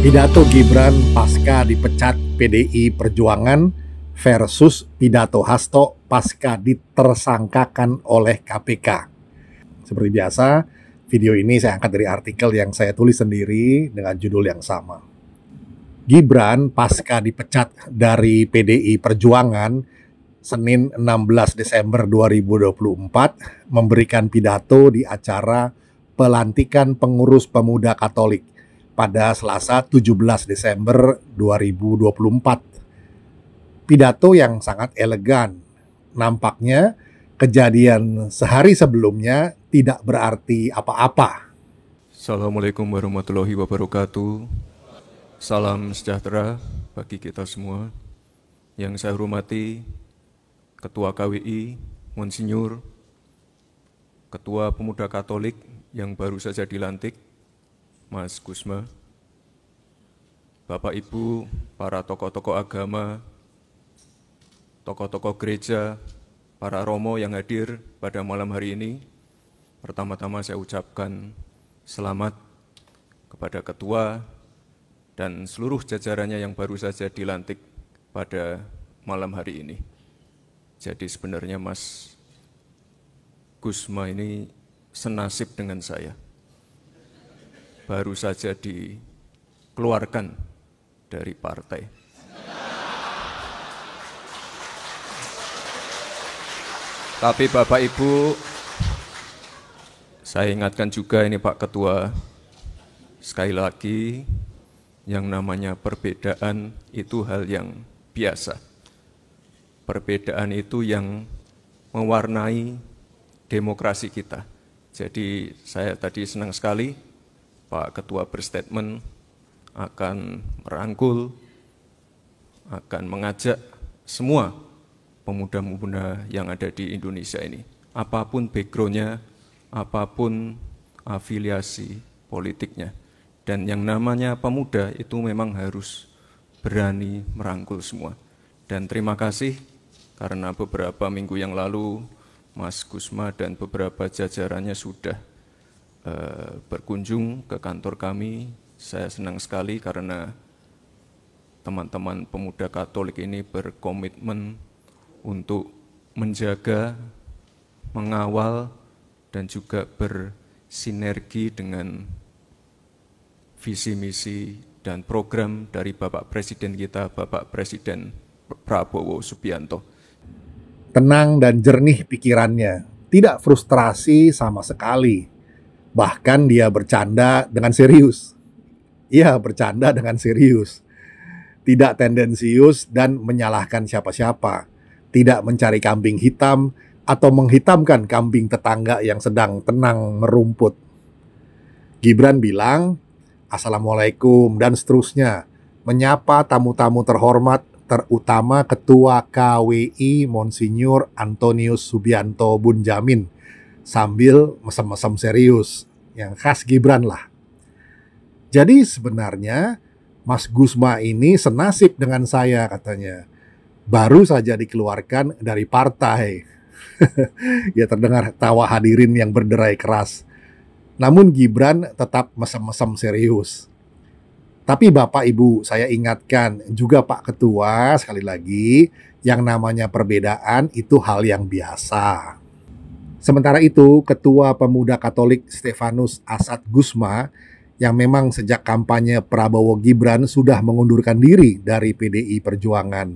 Pidato Gibran pasca dipecat PDI Perjuangan versus pidato Hasto pasca ditersangkakan oleh KPK. Seperti biasa, video ini saya angkat dari artikel yang saya tulis sendiri dengan judul yang sama. Gibran pasca dipecat dari PDI Perjuangan Senin 16 Desember 2024 memberikan pidato di acara pelantikan pengurus pemuda Katolik pada Selasa 17 Desember 2024. Pidato yang sangat elegan. Nampaknya kejadian sehari sebelumnya tidak berarti apa-apa. Assalamualaikum warahmatullahi wabarakatuh. Salam sejahtera bagi kita semua. Yang saya hormati Ketua KWI, Monsinyur, Ketua Pemuda Katolik yang baru saja dilantik, Mas Gusma, Bapak Ibu, para tokoh-tokoh agama, tokoh-tokoh gereja, para romo yang hadir pada malam hari ini. Pertama-tama saya ucapkan selamat kepada Ketua dan seluruh jajarannya yang baru saja dilantik pada malam hari ini. Jadi sebenarnya Mas Gusma ini senasib dengan saya. Baru saja dikeluarkan dari partai. Tapi Bapak Ibu, saya ingatkan juga ini Pak Ketua, sekali lagi yang namanya perbedaan itu hal yang biasa. Perbedaan itu yang mewarnai demokrasi kita. Jadi saya tadi senang sekali Pak Ketua berstatement akan merangkul, akan mengajak semua pemuda-pemuda yang ada di Indonesia ini. Apapun background-nya, apapun afiliasi politiknya. Dan yang namanya pemuda itu memang harus berani merangkul semua. Dan terima kasih karena beberapa minggu yang lalu Mas Gusma dan beberapa jajarannya sudah berkunjung ke kantor kami. Saya senang sekali karena teman-teman pemuda Katolik ini berkomitmen untuk menjaga, mengawal, dan juga bersinergi dengan visi misi dan program dari Bapak Presiden kita, Bapak Presiden Prabowo Subianto. Tenang dan jernih pikirannya, tidak frustrasi sama sekali. Bahkan dia bercanda dengan serius. Iya, bercanda dengan serius. Tidak tendensius dan menyalahkan siapa-siapa. Tidak mencari kambing hitam atau menghitamkan kambing tetangga yang sedang tenang merumput. Gibran bilang, Assalamualaikum dan seterusnya. Menyapa tamu-tamu terhormat, terutama Ketua KWI Monsinyur Antonius Subianto Bunjamin, sambil mesem-mesem serius, yang khas Gibran lah. Jadi sebenarnya Mas Gusma ini senasib dengan saya katanya. Baru saja dikeluarkan dari partai. Ya terdengar tawa hadirin yang berderai keras. Namun Gibran tetap mesem-mesem serius. Tapi Bapak Ibu, saya ingatkan juga Pak Ketua sekali lagi, yang namanya perbedaan itu hal yang biasa. Sementara itu, Ketua Pemuda Katolik Stefanus Asad Gusma, yang memang sejak kampanye Prabowo Gibran sudah mengundurkan diri dari PDI Perjuangan.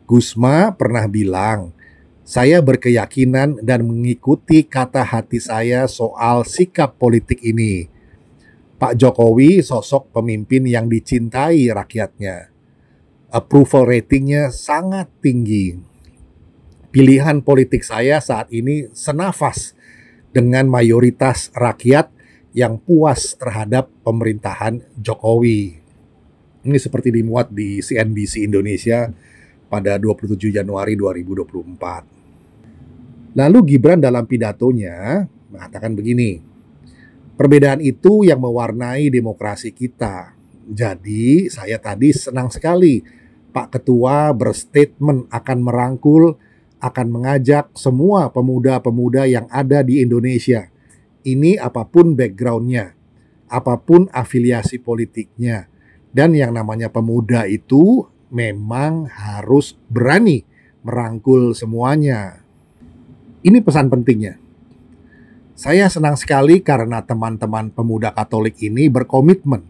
Gusma pernah bilang, saya berkeyakinan dan mengikuti kata hati saya soal sikap politik ini. Pak Jokowi sosok pemimpin yang dicintai rakyatnya. Approval ratingnya sangat tinggi. Pilihan politik saya saat ini senafas dengan mayoritas rakyat yang puas terhadap pemerintahan Jokowi. Ini seperti dimuat di CNBC Indonesia pada 27 Januari 2024. Lalu Gibran dalam pidatonya mengatakan begini, perbedaan itu yang mewarnai demokrasi kita. Jadi saya tadi senang sekali Pak Ketua berstatement akan merangkul, akan mengajak semua pemuda-pemuda yang ada di Indonesia. Ini apapun background-nya. apapun afiliasi politiknya. Dan yang namanya pemuda itu memang harus berani merangkul semuanya. Ini pesan pentingnya. Saya senang sekali karena teman-teman pemuda Katolik ini berkomitmen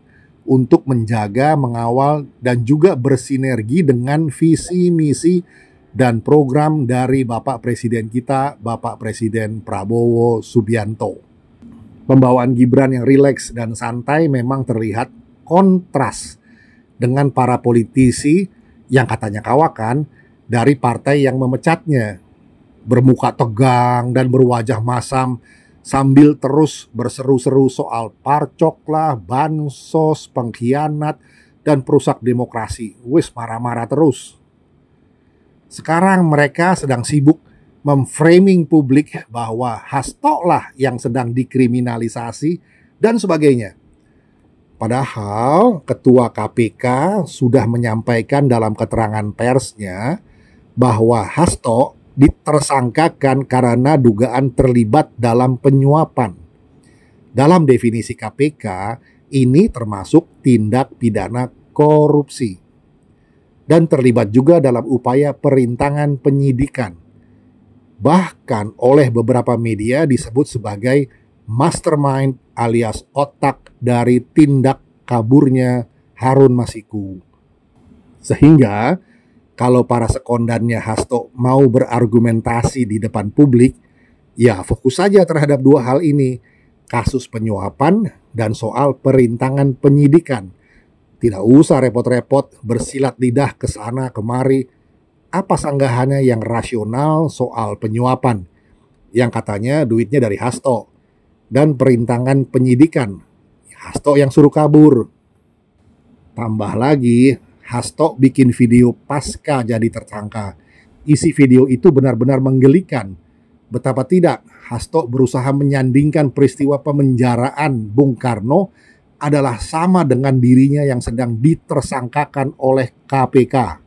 untuk menjaga, mengawal, dan juga bersinergi dengan visi, misi, dan program dari Bapak Presiden kita, Bapak Presiden Prabowo Subianto. Pembawaan Gibran yang rileks dan santai memang terlihat kontras dengan para politisi yang katanya kawakan dari partai yang memecatnya. Bermuka tegang dan berwajah masam sambil terus berseru-seru soal parcok lah, bansos, pengkhianat, dan perusak demokrasi. Wis marah-marah terus. Sekarang mereka sedang sibuk memframing publik bahwa Hasto lah yang sedang dikriminalisasi dan sebagainya. Padahal Ketua KPK sudah menyampaikan dalam keterangan persnya bahwa Hasto ditersangkakan karena dugaan terlibat dalam penyuapan. Dalam definisi KPK, ini termasuk tindak pidana korupsi dan terlibat juga dalam upaya perintangan penyidikan. Bahkan oleh beberapa media disebut sebagai mastermind alias otak dari tindak kaburnya Harun Masiku. Sehingga kalau para sekondannya Hasto mau berargumentasi di depan publik, ya fokus saja terhadap dua hal ini, kasus penyuapan dan soal perintangan penyidikan. Tidak usah repot-repot bersilat lidah ke sana kemari. Apa sanggahannya yang rasional soal penyuapan, yang katanya duitnya dari Hasto, dan perintangan penyidikan, Hasto yang suruh kabur. Tambah lagi, Hasto bikin video pasca jadi tersangka. Isi video itu benar-benar menggelikan. Betapa tidak, Hasto berusaha menyandingkan peristiwa pemenjaraan Bung Karno adalah sama dengan dirinya yang sedang ditersangkakan oleh KPK.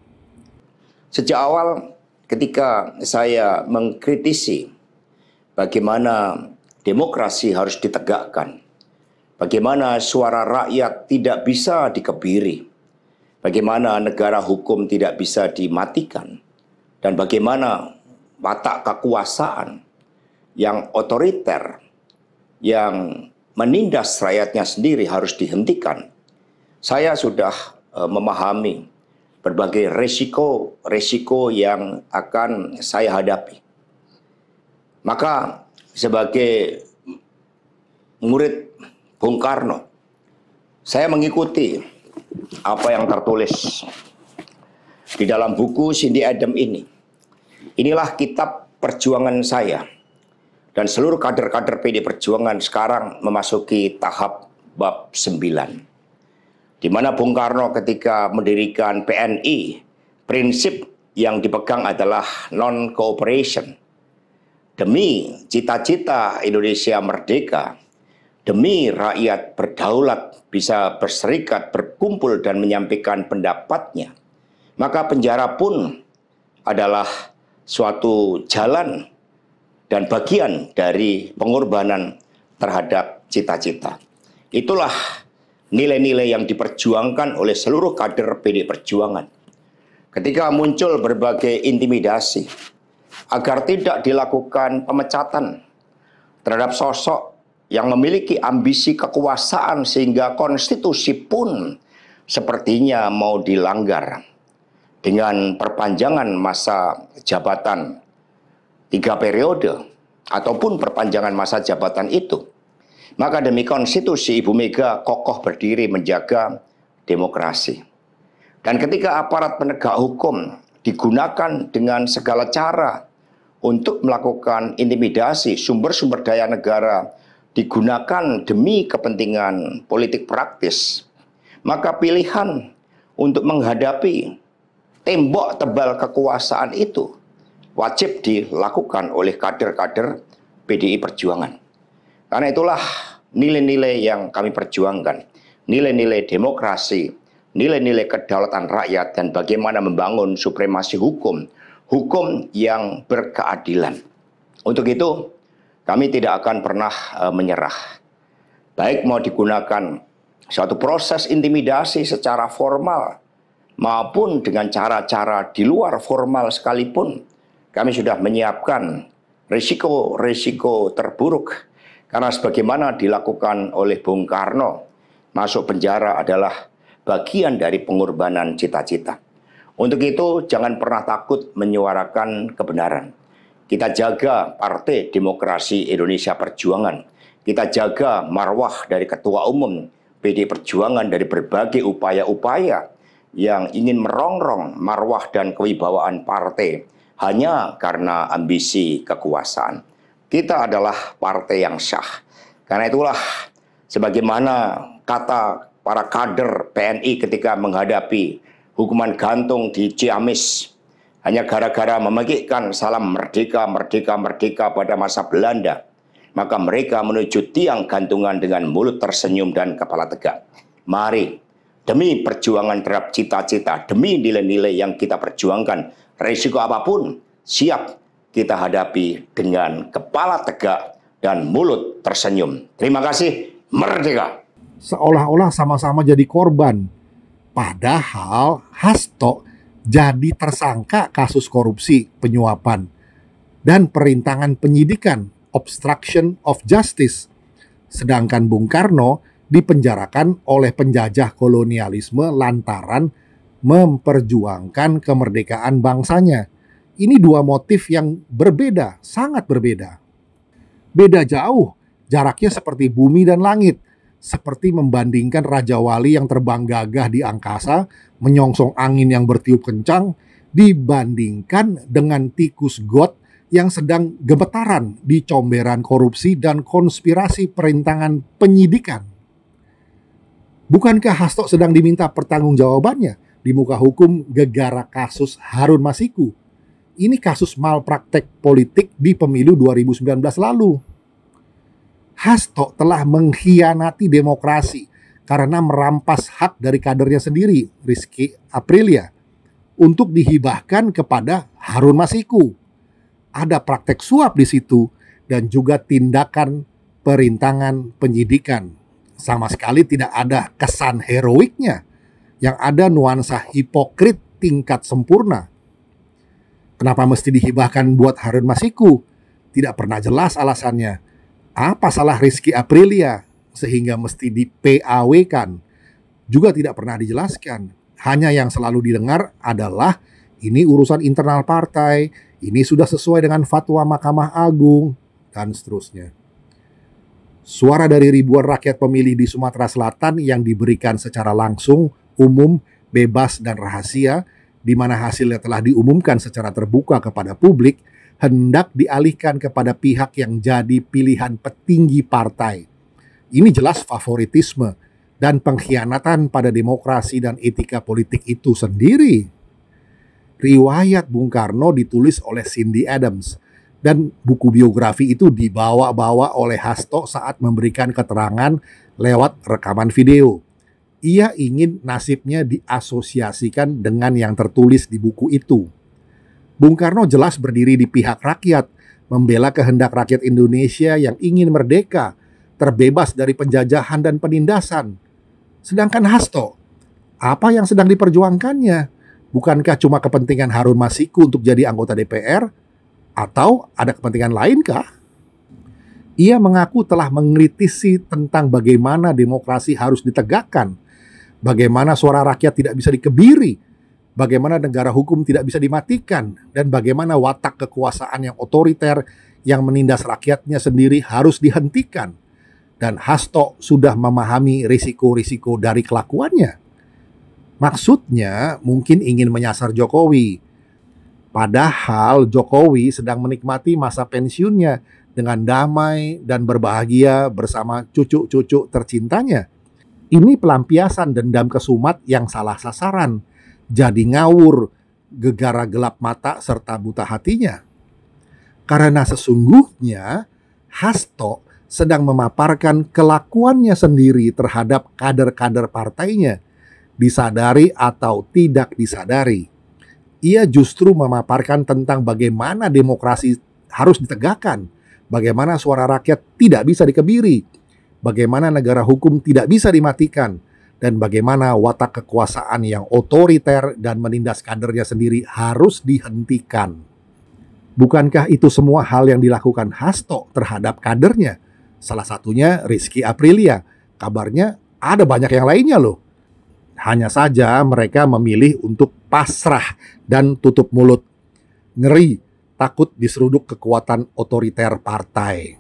Sejak awal ketika saya mengkritisi bagaimana demokrasi harus ditegakkan, bagaimana suara rakyat tidak bisa dikebiri, bagaimana negara hukum tidak bisa dimatikan, dan bagaimana watak kekuasaan yang otoriter, yang menindas rakyatnya sendiri harus dihentikan. Saya sudah memahami berbagai resiko yang akan saya hadapi. Maka sebagai murid Bung Karno, saya mengikuti apa yang tertulis di dalam buku Cindy Adams ini. Inilah kitab perjuangan saya. Dan seluruh kader-kader PD Perjuangan sekarang memasuki tahap bab 9. Di mana Bung Karno ketika mendirikan PNI, prinsip yang dipegang adalah non-cooperation. Demi cita-cita Indonesia merdeka, demi rakyat berdaulat, bisa berserikat, berkumpul, dan menyampaikan pendapatnya, maka penjara pun adalah suatu jalan dan bagian dari pengorbanan terhadap cita-cita. Itulah nilai-nilai yang diperjuangkan oleh seluruh kader PD Perjuangan. Ketika muncul berbagai intimidasi agar tidak dilakukan pemecatan terhadap sosok yang memiliki ambisi kekuasaan sehingga konstitusi pun sepertinya mau dilanggar dengan perpanjangan masa jabatan 3 periode ataupun perpanjangan masa jabatan itu. Maka demi konstitusi, Ibu Mega kokoh berdiri menjaga demokrasi. Dan ketika aparat penegak hukum digunakan dengan segala cara untuk melakukan intimidasi, sumber-sumber daya negara digunakan demi kepentingan politik praktis, maka pilihan untuk menghadapi tembok tebal kekuasaan itu wajib dilakukan oleh kader-kader PDI Perjuangan. Karena itulah nilai-nilai yang kami perjuangkan, nilai-nilai demokrasi, nilai-nilai kedaulatan rakyat, dan bagaimana membangun supremasi hukum, hukum yang berkeadilan. Untuk itu, kami tidak akan pernah menyerah. baik mau digunakan suatu proses intimidasi secara formal maupun dengan cara-cara di luar formal sekalipun, kami sudah menyiapkan risiko-risiko terburuk. Karena sebagaimana dilakukan oleh Bung Karno, masuk penjara adalah bagian dari pengorbanan cita-cita. Untuk itu jangan pernah takut menyuarakan kebenaran. Kita jaga Partai Demokrasi Indonesia Perjuangan. Kita jaga marwah dari Ketua Umum PD Perjuangan dari berbagai upaya-upaya yang ingin merongrong marwah dan kewibawaan partai hanya karena ambisi kekuasaan. Kita adalah partai yang sah. Karena itulah sebagaimana kata para kader PNI ketika menghadapi hukuman gantung di Ciamis hanya gara-gara memegikkan salam merdeka, merdeka, merdeka pada masa Belanda, maka mereka menuju tiang gantungan dengan mulut tersenyum dan kepala tegak. Mari, demi perjuangan terhadap cita-cita, demi nilai-nilai yang kita perjuangkan, risiko apapun siap kita hadapi dengan kepala tegak dan mulut tersenyum. Terima kasih, merdeka. Seolah-olah sama-sama jadi korban. Padahal Hasto jadi tersangka kasus korupsi, penyuapan, dan perintangan penyidikan, obstruction of justice. Sedangkan Bung Karno dipenjarakan oleh penjajah kolonialisme lantaran memperjuangkan kemerdekaan bangsanya. Ini dua motif yang berbeda, sangat berbeda. Beda jauh, jaraknya seperti bumi dan langit. Seperti membandingkan Raja Wali yang terbang gagah di angkasa, menyongsong angin yang bertiup kencang, dibandingkan dengan tikus got yang sedang gemetaran di comberan korupsi dan konspirasi perintangan penyidikan. Bukankah Hasto sedang diminta pertanggungjawabannya di muka hukum gegara kasus Harun Masiku? Ini kasus malpraktek politik di pemilu 2019 lalu. Hasto telah mengkhianati demokrasi karena merampas hak dari kadernya sendiri, Rizky Aprilia, untuk dihibahkan kepada Harun Masiku. Ada praktek suap di situ dan juga tindakan perintangan penyidikan. Sama sekali tidak ada kesan heroiknya, yang ada nuansa hipokrit tingkat sempurna. Kenapa mesti dihibahkan buat Harun Masiku? Tidak pernah jelas alasannya. Apa salah Rizky Aprilia sehingga mesti di-PAW-kan? Juga tidak pernah dijelaskan. Hanya yang selalu didengar adalah ini urusan internal partai, ini sudah sesuai dengan fatwa Mahkamah Agung, dan seterusnya. Suara dari ribuan rakyat pemilih di Sumatera Selatan yang diberikan secara langsung, umum, bebas, dan rahasia, di mana hasilnya telah diumumkan secara terbuka kepada publik, hendak dialihkan kepada pihak yang jadi pilihan petinggi partai. Ini jelas favoritisme dan pengkhianatan pada demokrasi dan etika politik itu sendiri. Riwayat Bung Karno ditulis oleh Cindy Adams, dan buku biografi itu dibawa-bawa oleh Hasto saat memberikan keterangan lewat rekaman video. Ia ingin nasibnya diasosiasikan dengan yang tertulis di buku itu. Bung Karno jelas berdiri di pihak rakyat, membela kehendak rakyat Indonesia yang ingin merdeka, terbebas dari penjajahan dan penindasan. Sedangkan Hasto, apa yang sedang diperjuangkannya? Bukankah cuma kepentingan Harun Masiku untuk jadi anggota DPR? Atau ada kepentingan lainkah? Ia mengaku telah mengkritisi tentang bagaimana demokrasi harus ditegakkan, bagaimana suara rakyat tidak bisa dikebiri, bagaimana negara hukum tidak bisa dimatikan, dan bagaimana watak kekuasaan yang otoriter yang menindas rakyatnya sendiri harus dihentikan. Dan Hasto sudah memahami risiko-risiko dari kelakuannya. Maksudnya mungkin ingin menyasar Jokowi. Padahal Jokowi sedang menikmati masa pensiunnya dengan damai dan berbahagia bersama cucu-cucu tercintanya. Ini pelampiasan dendam kesumat yang salah sasaran. Jadi ngawur, gegara gelap mata serta buta hatinya. Karena sesungguhnya Hasto sedang memaparkan kelakuannya sendiri terhadap kader-kader partainya, disadari atau tidak disadari. Ia justru memaparkan tentang bagaimana demokrasi harus ditegakkan, bagaimana suara rakyat tidak bisa dikebiri, bagaimana negara hukum tidak bisa dimatikan, dan bagaimana watak kekuasaan yang otoriter dan menindas kadernya sendiri harus dihentikan. Bukankah itu semua hal yang dilakukan Hasto terhadap kadernya? Salah satunya Rizky Aprilia. Kabarnya ada banyak yang lainnya loh. Hanya saja mereka memilih untuk pasrah dan tutup mulut. Ngeri, takut diseruduk kekuatan otoriter partai.